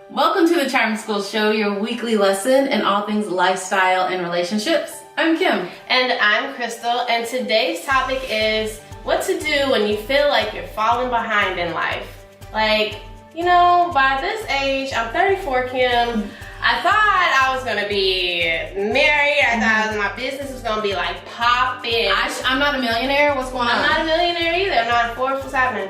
Welcome to the Charm School Show, your weekly lesson in all things lifestyle and relationships. I'm Kim. And I'm Crystal, and today's topic is what to do when you feel like you're falling behind in life. Like, you know, by this age, I'm 34, Kim. I thought I was gonna be married. I thought my business was gonna be like popping. I'm not a millionaire. What's going on? I'm not a millionaire either. I'm not a Forbes. What's happening?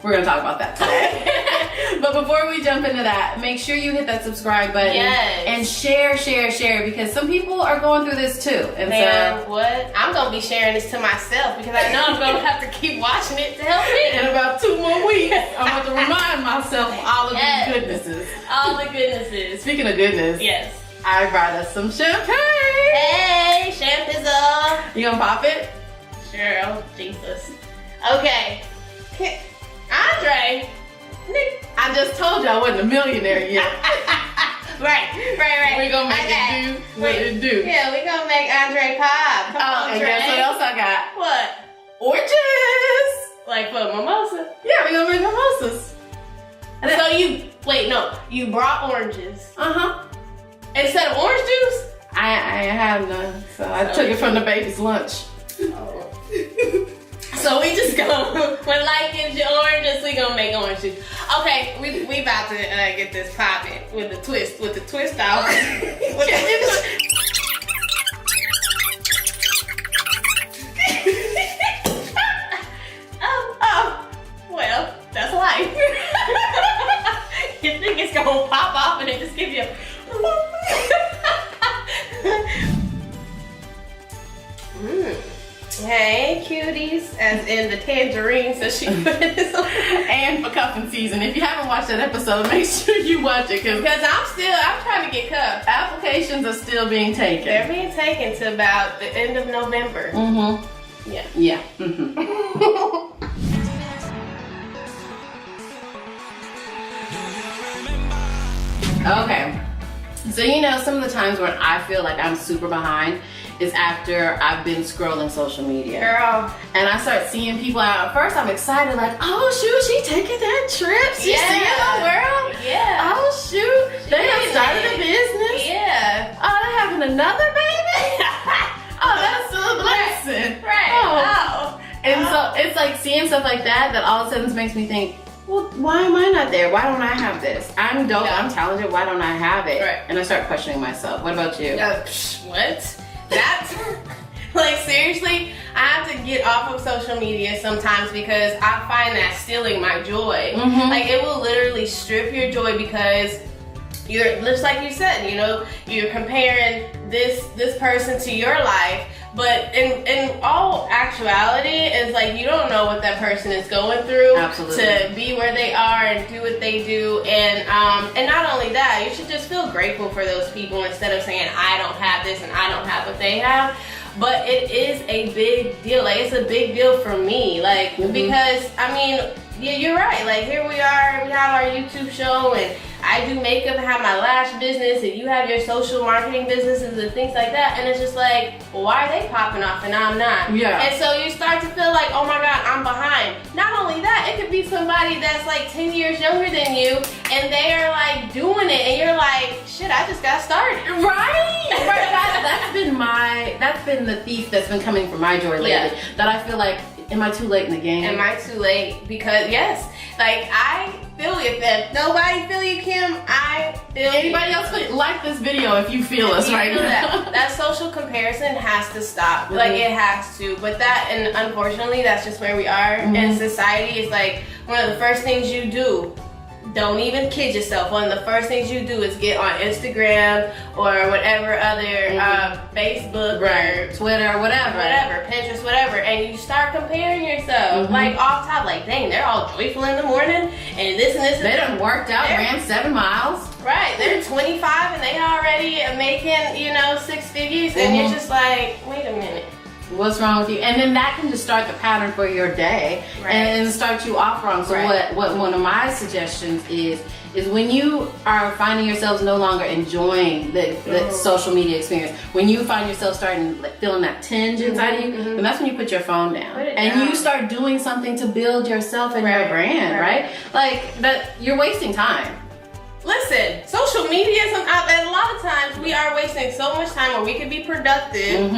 We're gonna talk about that today. But before we jump into that, make sure you hit that subscribe button and share, because some people are going through this too. And man, what? I'm gonna be sharing this to myself because I know I'm gonna have to keep watching it to help me. In about 2 more weeks, I'm going to remind myself of all of these goodnesses. All the goodnesses. Speaking of goodness, yes, I brought us some champagne. Hey, champagne. You gonna pop it? Sure. Oh, Jesus. Okay. Andre, I just told you I wasn't a millionaire yet. right. We're gonna make it do what it do. Yeah, we're gonna make Andre pop. Come on, and guess what else I got? What? Oranges. Like for mimosa? Yeah, we're gonna make mimosas. So you brought oranges. Uh-huh. Instead of orange juice? I have none, so I took it from the baby's lunch. Oh. So we just go, when life gives you oranges, we gonna make orange juice. Okay, we about to get this popping with the twist out. Well, that's life. You think it's gonna pop off and it just give you a Hey, cuties, as in the tangerine, so she put this on. And for cuffing season. If you haven't watched that episode, make sure you watch it. Because I'm trying to get cuffed. Applications are still being taken. They're being taken to about the end of November. Mm-hmm. Yeah. Mm-hmm. Okay. So, some of the times when I feel like I'm super behind is after I've been scrolling social media. Girl. And I start seeing people out. At first I'm excited, like, oh shoot, she taking that trip. She's seeing the world. Yeah. Oh shoot, they have started a business. Yeah. Oh, they're having another baby? Oh, that's a blessing. Right. Oh. And so it's like seeing stuff like that all of a sudden makes me think, well, why am I not there? Why don't I have this? I'm dope, I'm talented, why don't I have it? Right. And I start questioning myself. What about you? What? That's, like, seriously, I have to get off of social media sometimes because I find that stealing my joy. Mm-hmm. Like, it will literally strip your joy because you're, just like you said, you're comparing this person to your life. But in all actuality, it's like you don't know what that person is going through. Absolutely. To be where they are and do what they do. And not only that, you should just feel grateful for those people instead of saying, I don't have this and I don't have what they have. But it is a big deal. Like, it's a big deal for me. Like, because, yeah, you're right. Like, here we are, we have our YouTube show, and I do makeup and have my lash business, and you have your social marketing businesses and things like that. And it's just like, well, why are they popping off and I'm not? Yeah. And so you start to feel like, oh my God, I'm behind. Not only that, it could be somebody that's like 10 years younger than you, and they are like doing it, and you're like, shit, I just got started. Right. That's been the thief that's been coming for my joy lately. Yeah. That I feel like, am I too late in the game? Am I too late? Because yes, like I feel you. If nobody feel you, Kim, I feel Anybody you. else like this video if you feel us right now. That social comparison has to stop. Like, it has to. But and unfortunately, that's just where we are in society. It's like one of the first things you do. Don't even kid yourself. One of the first things you do is get on Instagram or whatever other Facebook or Twitter, whatever, Pinterest, whatever, and you start comparing yourself like off top. Like, dang, they're all joyful in the morning, and this and this. They done worked out, ran 7 miles. Right, they're 25 and they already making 6 figures, and you're just like, wait a minute. What's wrong with you? And then that can just start the pattern for your day and start you off wrong. So what one of my suggestions is when you are finding yourselves no longer enjoying the social media experience, when you find yourself starting feeling that tinge inside of you, then that's when you put your phone down. You start doing something to build yourself and your brand, right? Like that, you're wasting time. listen, social media, a lot of times we are wasting so much time where we could be productive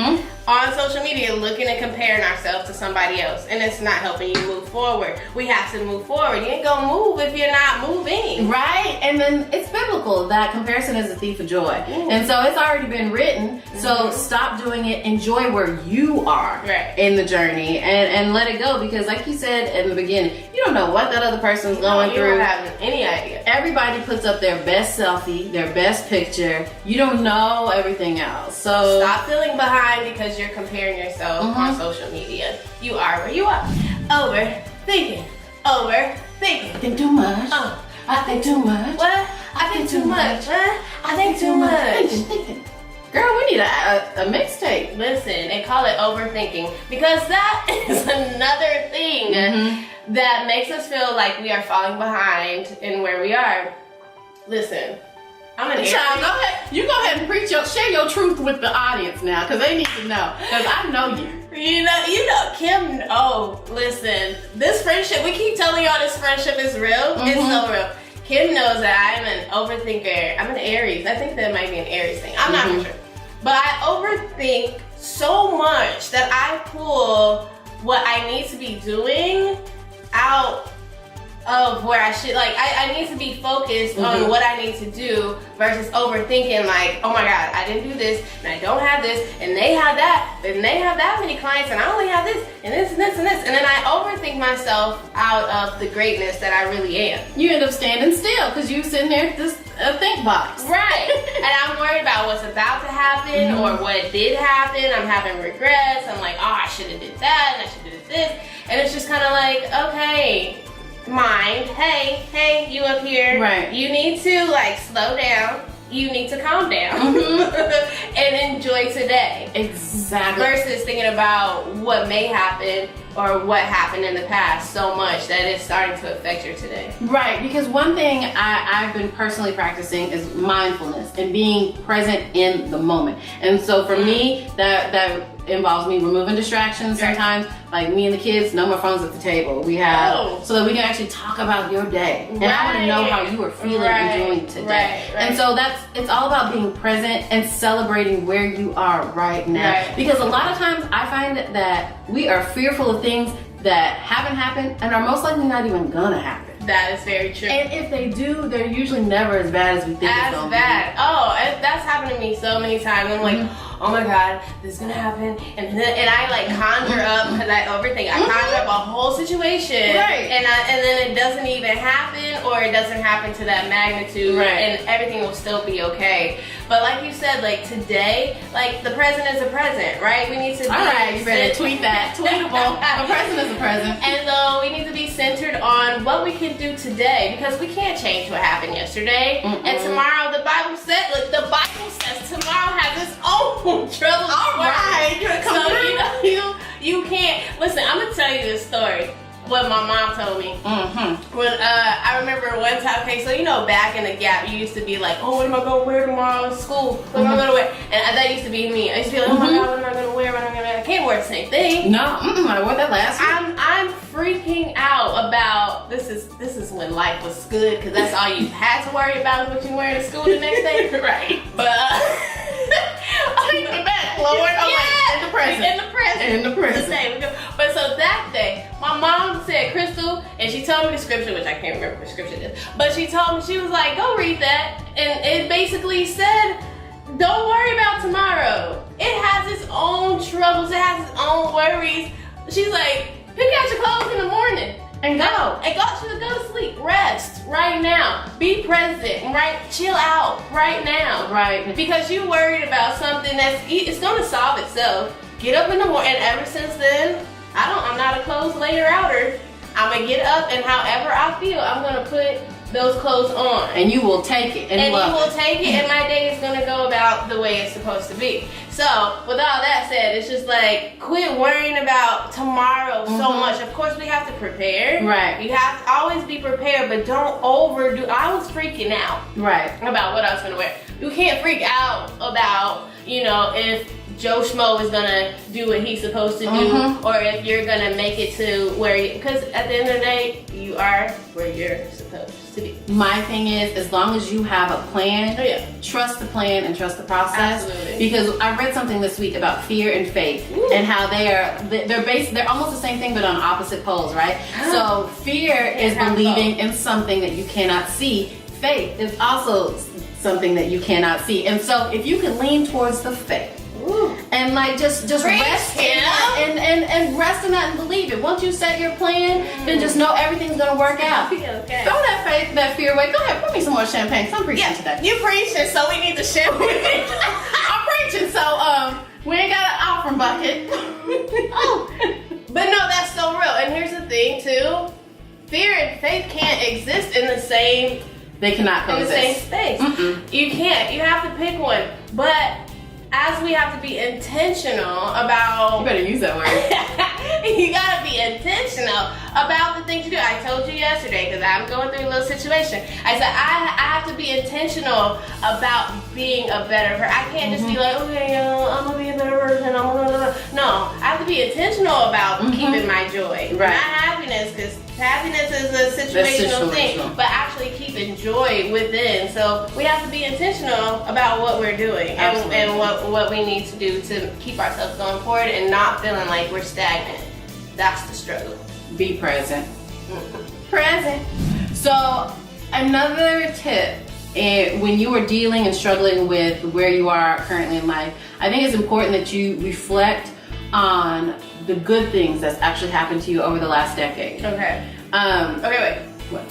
on social media looking and comparing ourselves to somebody else, and it's not helping you move forward. We have to move forward. You ain't gonna move if you're not moving. Right, and then it's biblical that comparison is a thief of joy. And so it's already been written, so stop doing it. Enjoy where you are in the journey, and let it go, because like you said in the beginning, you don't know what that other person's going through. You don't have any idea. Everybody puts up their best selfie, their best picture. You don't know everything else. So stop feeling behind because you're comparing yourself on social media. You are where you are. Overthinking. I think too much. I think too much. What? I think too much. What? I think too much. Girl, we need a mixtape. Listen, and call it overthinking, because that is another thing that makes us feel like we are falling behind in where we are. Listen, I'm an Child, go ahead. You go ahead and share your truth with the audience now, because they need to know. Because I know you. You know, Kim. Oh, listen, this friendship. We keep telling y'all this friendship is real. It's so real. Kim knows that I'm an overthinker. I'm an Aries. I think that might be an Aries thing. I'm not for sure. But I overthink so much that I pull what I need to be doing out of where I should. Like, I need to be focused on what I need to do versus overthinking, like, oh my God, I didn't do this, and I don't have this, and they have that, and they have that many clients, and I only have this, and this, and this, and this. And then I overthink myself out of the greatness that I really am. You end up standing still because you sitting there at this think box. Right. And I'm worried about what's about to happen or what did happen. I'm having regrets. I'm like, oh, I should have did that, and I should have did this. And it's just kind of like, okay, mind, hey, you up here. Right. You need to like slow down. You need to calm down and enjoy today. Exactly. Versus thinking about what may happen or what happened in the past so much that it's starting to affect your today. Right, because one thing I've been personally practicing is mindfulness and being present in the moment. And so for me, that involves me removing distractions sometimes. Like me and the kids, no more phones at the table. We have, so that we can actually talk about your day. And I want to know how you are feeling and doing today. And so it's all about being present and celebrating where you are right now. Because a lot of times I find that we are fearful of things that haven't happened and are most likely not even gonna happen. That is very true. And if they do, they're usually never as bad as we think it's gonna be. Oh, that's happened to me so many times. I'm like, oh my God, this is gonna happen. And I like conjure up, because I overthink. I conjure up a whole situation. And then it doesn't even happen, or it doesn't happen to that magnitude. And everything will still be okay. But like you said, like today, like the present is a present, right? We need to be Alright, you better tweet that. Tweetable. The present is a present. And so we need to be centered on what we can do today, because we can't change what happened yesterday. And tomorrow, the Bible says tomorrow has its own trouble. Alright, so you can't. Listen, I'm gonna tell you this story. What my mom told me. When I remember one time, okay, so you know back in the Gap, you used to be like, oh, what am I gonna wear tomorrow to school? What am I gonna wear? And that used to be me. I used to be like, oh my God, what am I gonna wear? I can't wear the same thing. No, I wore that last week. I'm freaking out about this is when life was good, because that's all you had to worry about is what you wear to school the next day. But take me back, Lord. In the present. But so that day, my mom said, Crystal, and she told me the scripture, which I can't remember what the scripture is, but she told me, she was like, go read that. And it basically said, don't worry about tomorrow. It has its own troubles. It has its own worries. She's like, pick out your clothes in the morning and go. And go to sleep. Rest right now. Be present. Right? Chill out right now. Because you worried about something it's gonna solve itself. Get up in the morning. And ever since then, I'm not a clothes layer outer. I'm gonna get up, and however I feel, I'm gonna put those clothes on. And you will take it and love it. And you will take it, and my day is gonna go about the way it's supposed to be. So, with all that said, it's just like, quit worrying about tomorrow so much. Of course, we have to prepare. You have to always be prepared, but don't overdo. I was freaking out. About what I was gonna wear. You can't freak out about, if Joe Schmo is gonna do what he's supposed to do, or if you're gonna make it to where because at the end of the day, you are where you're supposed to to be. My thing is, as long as you have a plan, trust the plan and trust the process. Absolutely. Because I read something this week about fear and faith and how they're almost the same thing but on opposite poles, right? So fear is believing in something that you cannot see. Faith is also something that you cannot see. And so if you can lean towards the faith, and like just rest in that and rest in that and believe it. Once you set your plan, then just know everything's gonna work out. Okay. Throw that faith, that fear away. Go ahead, pour me some more champagne. So I'm preaching today. You preaching, so we need the champagne. I'm preaching, so we ain't got an offering bucket. But no, that's so real. And here's the thing too: fear and faith can't exist in the same. They cannot in the coexist. same space. You can't. You have to pick one. But as we have to be intentional about, You better use that word. you gotta be intentional about the things you do. I told you yesterday, because I'm going through a little situation. I said I have to be intentional about being a better person. I can't just be like, okay, I'm gonna be a better person. No, I have to be intentional about keeping my joy, not happiness, because happiness is a situational thing, but actually keeping joy within. So we have to be intentional about what we're doing and what we need to do to keep ourselves going forward and not feeling like we're stagnant. That's the struggle. Be present. Present. So another tip, when you are dealing and struggling with where you are currently in life, I think it's important that you reflect on the good things that's actually happened to you over the last decade. Okay. Wait. What?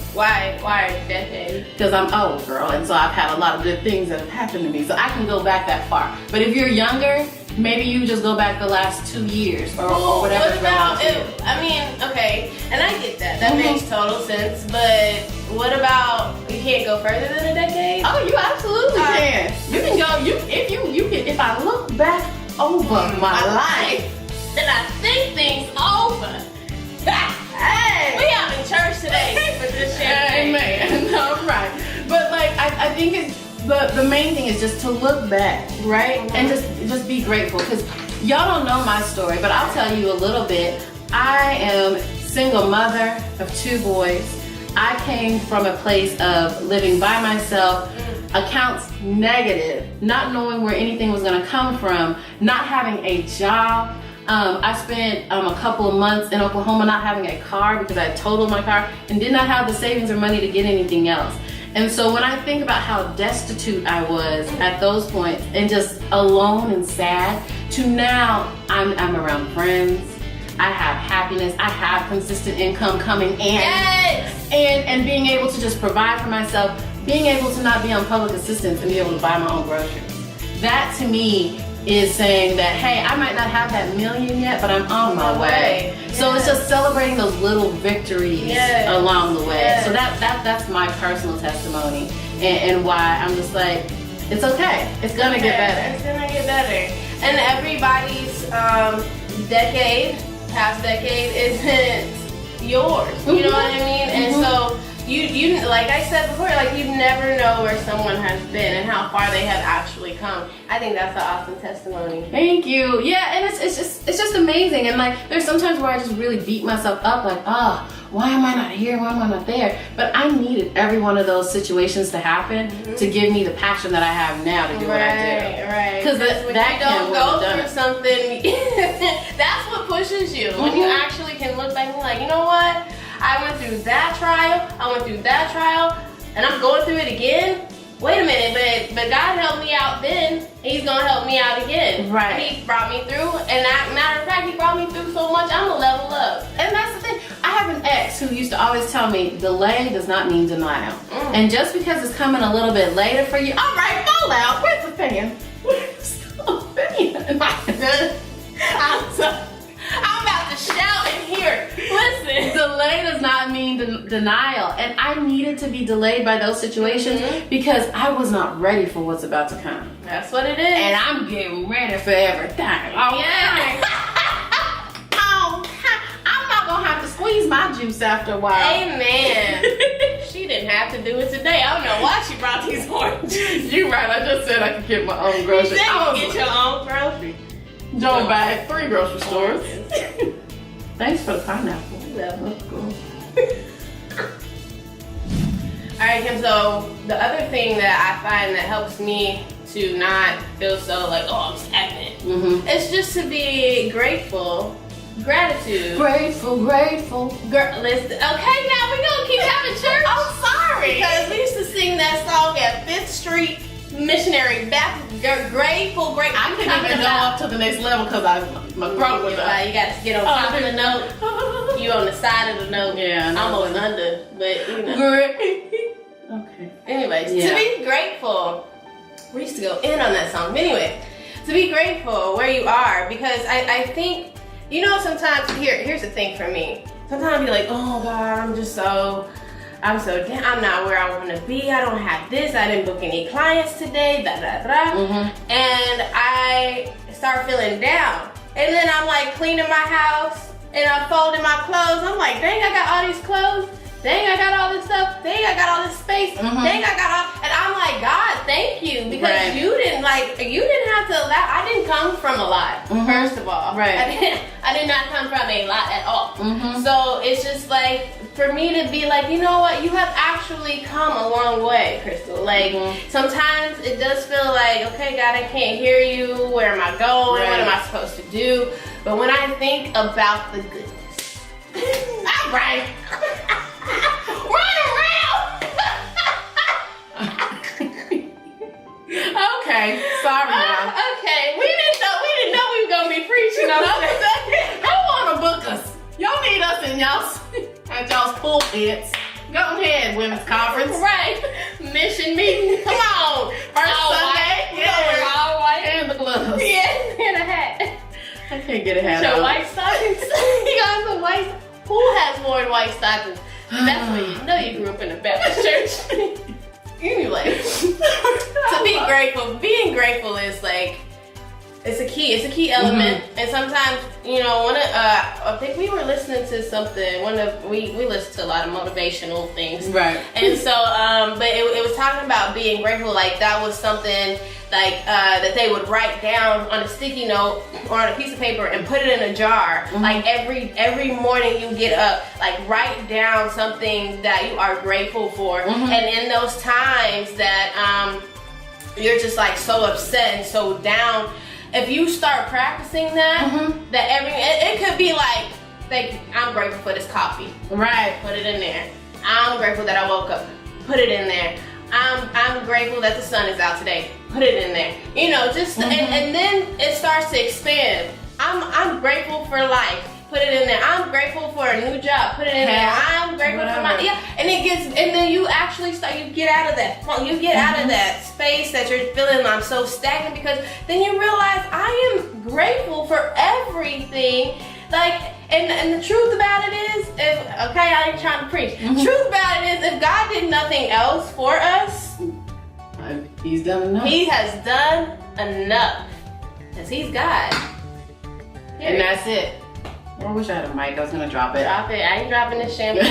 Why a decade? Because I'm old, girl, and so I've had a lot of good things that have happened to me, so I can go back that far. But if you're younger, maybe you just go back the last 2 years or whatever. What about okay, and I get that. That makes total sense. But what about you can't go further than a decade? Oh, you absolutely can. You can go. If I look back over my life, and I think things over. Hey, we having church today for this shit. Amen. All right. But like, I think it's the main thing is just to look back, right? And just be grateful, because y'all don't know my story, but I'll tell you a little bit. I am single mother of 2 boys. I came from a place of living by myself, accounts negative, not knowing where anything was going to come from, not having a job. I spent a couple of months in Oklahoma not having a car because I totaled my car and did not have the savings or money to get anything else. And so when I think about how destitute I was at those points and just alone and sad, to now I'm around friends, I have happiness, I have consistent income coming in, and being able to just provide for myself, being able to not be on public assistance and be able to buy my own groceries. That to me is saying that, hey, I might not have that million yet, but I'm on my way. So it's just celebrating those little victories along the way. So that's my personal testimony and why I'm just like, it's okay. It's gonna get better. It's gonna get better. And everybody's past decade isn't yours. You know what I mean? And so you like I said before, like you never know where someone has been and how far they have actually come. I think that's an awesome testimony. Thank you. Yeah, and it's just amazing. And like there's sometimes where I just really beat myself up, like, why am I not here? Why am I not there? But I needed every one of those situations to happen to give me the passion that I have now to do what I do. Right. Because when you don't go through something, that's what pushes you. When you actually can look back and be like, you know what? I went through that trial, and I'm going through it again. Wait a minute, but God helped me out then. He's gonna help me out again. Right. He brought me through, and matter of fact, he brought me through so much, I'm gonna level up. And that's the thing. I have an ex who used to always tell me, delay does not mean denial. And just because it's coming a little bit later for you, all right, fall out. Where's the fan? Where's the fan? I'm about to shout in here. Listen. Delay does not mean denial. And I needed to be delayed by those situations because I was not ready for what's about to come. That's what it is. And I'm getting ready for everything. Yeah. I'm not going to have to squeeze my juice after a while. Amen. She didn't have to do it today. I don't know why she brought these oranges. You're right. I just said I could get my own groceries. You said you get your own groceries. Join by 3 grocery stores. Thanks for the pineapple. Yeah. That's cool. All right, Kim, so the other thing that I find that helps me to not feel so like, oh, I'm stagnant, it's just to be grateful. Gratitude. Grateful. Listen, okay, now we're gonna keep having church. I'm sorry. Because we used to sing that song at 5th Street Missionary Baptist. Grateful. I couldn't even go up to the next level because my throat was up. You got to get on top of the note. You on the side of the note. Yeah. Almost under, but you know. Great. Okay. Anyways, to be grateful. We used to go in on that song. But anyway, to be grateful where you are, because I think, you know, sometimes, here's the thing for me. Sometimes you're like, oh God, I'm so down. I'm not where I want to be. I don't have this. I didn't book any clients today. And I start feeling down. And then I'm like cleaning my house and I'm folding my clothes. I'm like, dang, I got all these clothes. Dang, I got all this stuff. Dang, I got all this space. Dang, I got all. And I'm like, God, thank you, because you didn't have to allow. I didn't come from a lot. First of all, I did not come from a lot at all. So it's just like, for me to be like, you know what, you have actually come a long way, Crystal. Like, sometimes it does feel like, okay, God, I can't hear you. Where am I going? What am I supposed to do? But when I think about the goodness, all right. Run around. Okay, sorry now. Okay, we didn't know we were gonna be preaching on that. Who wanna book us? Y'all need us in y'all's pulpits. Go ahead, women's conference. Right. Mission meeting. Come on. First Sunday. Yeah. All white. And the gloves. Yeah, and a hat. I can't get a hat Your on. white stockings. You got some white. Who has worn white stockings? That's when you know you grew up in a Baptist church. Anyway, to be grateful, being grateful is like, it's a key element. And sometimes, you know, I think we were listening to something, we listen to a lot of motivational things. Right. And so, but it was talking about being grateful, like that was something like that they would write down on a sticky note or on a piece of paper and put it in a jar. Like every morning you get up, like write down something that you are grateful for. And in those times that you're just like so upset and so down, if you start practicing that, it could be like, I'm grateful for this coffee. Right. Put it in there. I'm grateful that I woke up. Put it in there. I'm grateful that the sun is out today. Put it in there. You know, just and then it starts to expand. I'm grateful for life. Put it in there. I'm grateful for a new job. Put it in there. I'm grateful for my and then you actually start. You get out of that funk. You get out of that space that you're feeling. I'm so stagnant, because then you realize I am grateful for everything. Like, and the truth about it is, I ain't trying to preach. The truth about it is, if God did nothing else for us, He's done enough. He has done enough, because He's God. And that's it. I wish I had a mic. I was gonna drop it. Drop it. I ain't dropping this champagne.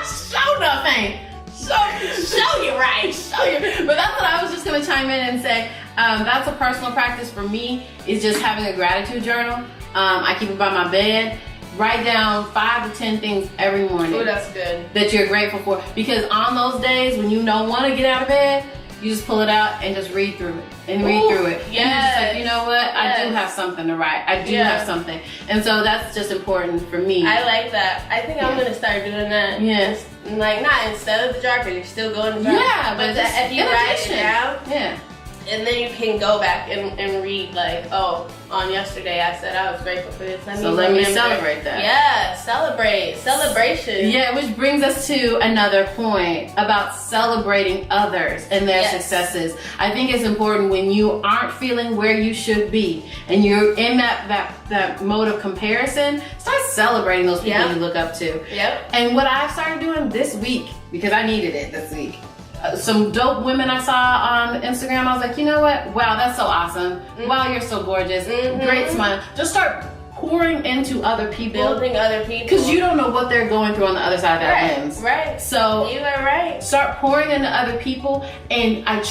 Show nothing. Show you right. Show you. But that's what I was just gonna chime in and say. That's a personal practice for me. Is just having a gratitude journal. I keep it by my bed. Write down 5 to 10 things every morning. Oh, that's good. That you're grateful for. Because on those days when you don't want to get out of bed, you just pull it out and just read through it. And read through it. Yes. And you're just like, you know what? I do have something to write. I do have something. And so that's just important for me. I like that. I think I'm going to start doing that. Yes. Like, not instead of the jar, because you're still going to the jar. Yeah, but if you write it down. Yeah. And then you can go back and read, like, oh, on yesterday I said I was grateful for this. Let me celebrate that. Yeah, celebration. Yeah, which brings us to another point about celebrating others and their successes. I think it's important when you aren't feeling where you should be and you're in that mode of comparison, start celebrating those people you look up to. Yep. And what I started doing this week, because I needed it this week, some dope women I saw on Instagram, I was like, you know what? Wow, that's so awesome. Wow, you're so gorgeous. Great smile. Just start pouring into other people, building other people, because you don't know what they're going through on the other side of that lens. Right. So you are right. Start pouring into other people, and I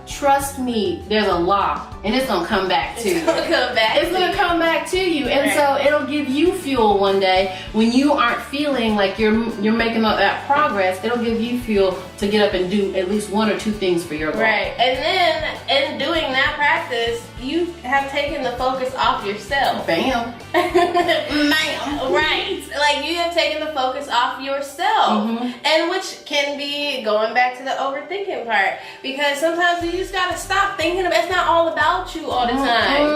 trust me. There's a law, and it's gonna come back to you. It's gonna come back to you, and so it'll give you fuel one day when you aren't feeling like you're making all that progress. It'll give you fuel to get up and do at least one or two things for your goal. Right, and then in doing that practice, you have taken the focus off yourself. Bam. Bam. Right, like you have taken the focus off yourself, and which can be going back to the overthinking part, because sometimes you just gotta stop thinking about. It's not all about you all the time.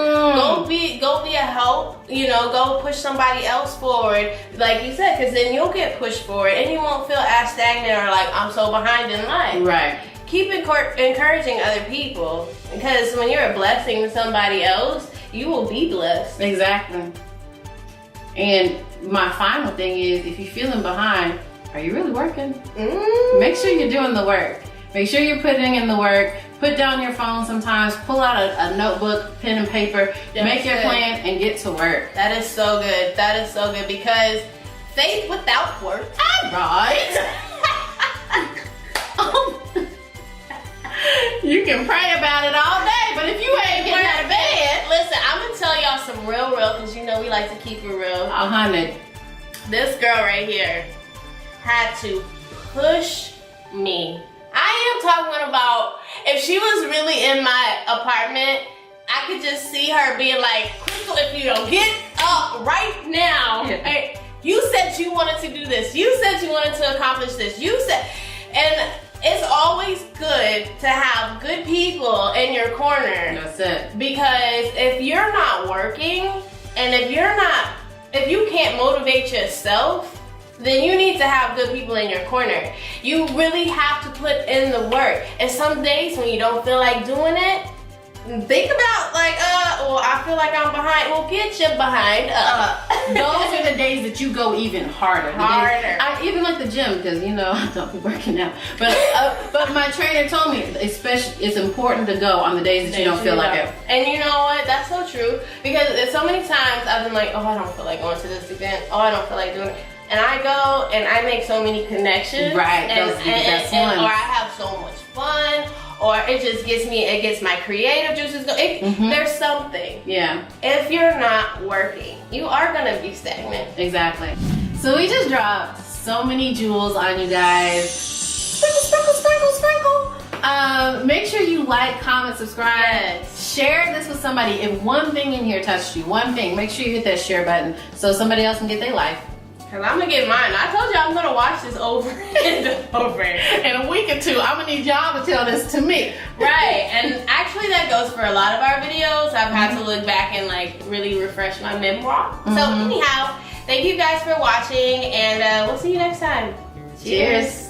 Go be a help. Go push somebody else forward, like you said, because then you'll get pushed forward, and you won't feel as stagnant or like I'm so behind in life. Right. Keep encouraging other people, because when you're a blessing to somebody else, you will be blessed. Exactly. And my final thing is, if you're feeling behind, are you really working? Make sure you're doing the work. Make sure you're putting in the work. Put down your phone sometimes. Pull out a notebook, pen and paper. Make your plan and get to work. That is so good. That is so good, because faith without work. All right. You can pray about it all day, but if you ain't getting out of bed. Listen, I'm going to tell y'all some real, because we like to keep it real. 100. This girl right here had to push me. I am talking about, if she was really in my apartment, I could just see her being like, Crystal, if you don't get up right now. Hey, you said you wanted to do this. You said you wanted to accomplish this. And it's always good to have good people in your corner. That's it. Because if you're not working, and if you can't motivate yourself, then you need to have good people in your corner. You really have to put in the work. And some days when you don't feel like doing it, think about I feel like I'm behind. Well, get your behind up. Those are the days that you go even harder. I even like the gym, because I don't be working out. But my trainer told me, especially, it's important to go on the days that you don't feel like it. And you know what? That's so true, because there's so many times I've been like, I don't feel like going to this event. I don't feel like doing it. And I go and I make so many connections. Right. Those are the best ones. Or I have so much fun. Or it just gets my creative juices going. There's something. Yeah. If you're not working, you are gonna be stagnant. Exactly. So we just dropped so many jewels on you guys. Sprinkle, sprinkle, sprinkle, sprinkle. Make sure you like, comment, subscribe. Yes. Share this with somebody. If one thing in here touched you, one thing, make sure you hit that share button so somebody else can get their life. Cause I'm gonna get mine. I told you I'm gonna watch this over and over. In a week or two, I'm gonna need y'all to tell this to me. Right, and actually that goes for a lot of our videos. I've had to look back and really refresh my memoir. So anyhow, thank you guys for watching, and we'll see you next time. Cheers.